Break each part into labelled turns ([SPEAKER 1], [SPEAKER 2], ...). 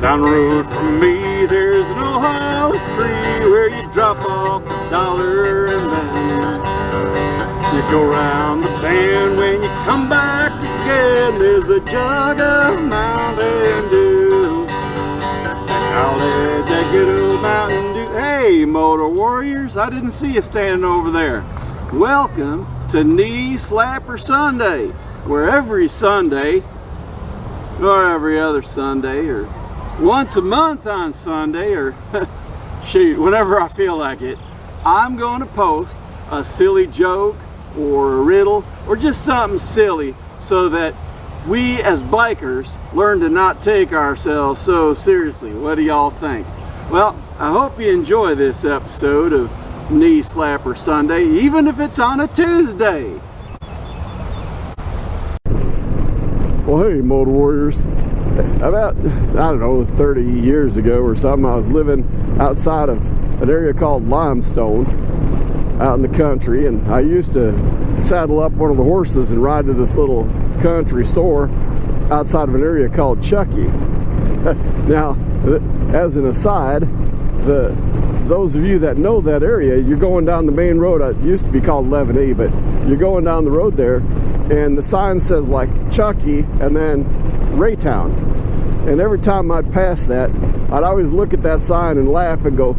[SPEAKER 1] Down the road from me, there's an old hollow tree where you drop off a dollar and then you go round the bend. When you come back again, there's a jug of Mountain Dew. I'll let that good old Mountain Dew. Hey, Motor Warriors, I didn't see you standing over there. Welcome to Knee Slapper Sunday, where every Sunday, or every other Sunday, or once a month on Sunday, or shoot, whenever I feel like it, I'm going to post a silly joke or a riddle or just something silly so that we as bikers learn to not take ourselves so seriously. What do y'all think? Well, I hope you enjoy this episode of Knee Slapper Sunday, even if it's on a Tuesday. Well, hey, Motor Warriors. About, I don't know, 30 years ago or something, I was living outside of an area called Limestone out in the country, and I used to saddle up one of the horses and ride to this little country store outside of an area called Chucky. Now, as an aside, those of you that know that area, you're going down the main road. It used to be called 11E, but you're going down the road there, and the sign says like Chucky and then Raytown. And every time I'd pass that, I'd always look at that sign and laugh and go,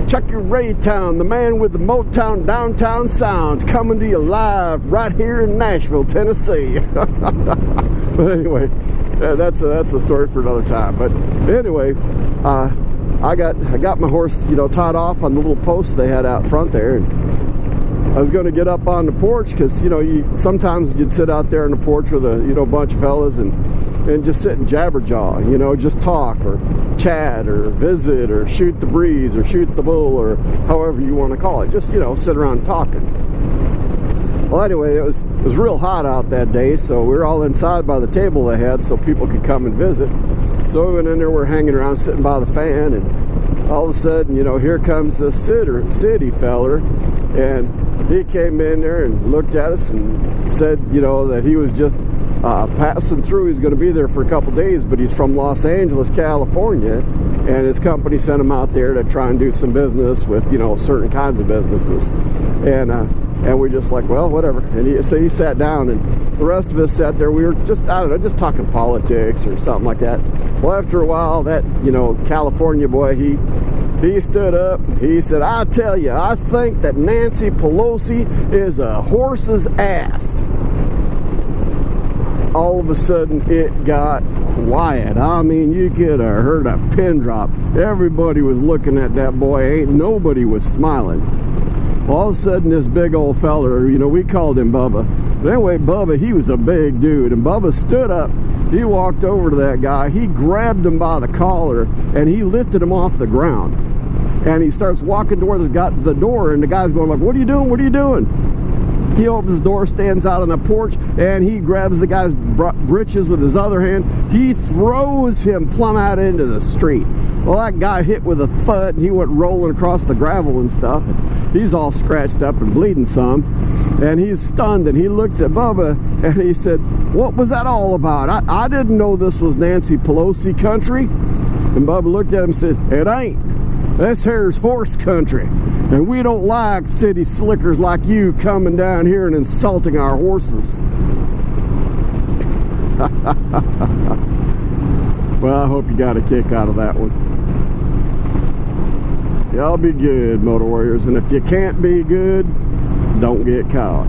[SPEAKER 1] Chucky Raytown, the man with the Motown downtown sound, coming to you live right here in Nashville, Tennessee. But anyway, that's a story for another time. But anyway, I got my horse, tied off on the little post they had out front there, and I was going to get up on the porch because sometimes you'd sit out there on the porch with a bunch of fellas and just sit and jabberjaw, just talk or chat or visit or shoot the breeze or shoot the bull or however you want to call it. Just sit around talking. Well, anyway, it was real hot out that day, so we were all inside by the table they had so people could come and visit. So we went in there, we're hanging around sitting by the fan, and all of a sudden, here comes this city feller, and he came in there and looked at us and said, that he was just passing through. He's going to be there for a couple days, but he's from Los Angeles, California, and his company sent him out there to try and do some business with, certain kinds of businesses. And we're just like, well, whatever. And so he sat down, and the rest of us sat there. We were just, I don't know, just talking politics or something like that. Well, after a while, that, California boy, he stood up. He said, I tell you, I think that Nancy Pelosi is a horse's ass. All of a sudden, it got quiet. I mean, you could have heard a pin drop. Everybody was looking at that boy. Ain't nobody was smiling. All of a sudden, this big old feller, we called him Bubba. But anyway, Bubba, he was a big dude. And Bubba stood up. He walked over to that guy. He grabbed him by the collar, and he lifted him off the ground. And he starts walking towards the door, and the guy's going like, what are you doing? What are you doing? He opens the door, stands out on the porch, and he grabs the guy's britches with his other hand. He throws him plumb out into the street. Well, that guy hit with a thud, and he went rolling across the gravel and stuff. And he's all scratched up and bleeding some. And he's stunned, and he looks at Bubba, and he said, what was that all about? I didn't know this was Nancy Pelosi country. And Bubba looked at him and said, it ain't. This here's horse country, and we don't like city slickers like you coming down here and insulting our horses. Well, I hope you got a kick out of that one. Y'all be good, Motor Warriors, and if you can't be good, don't get caught.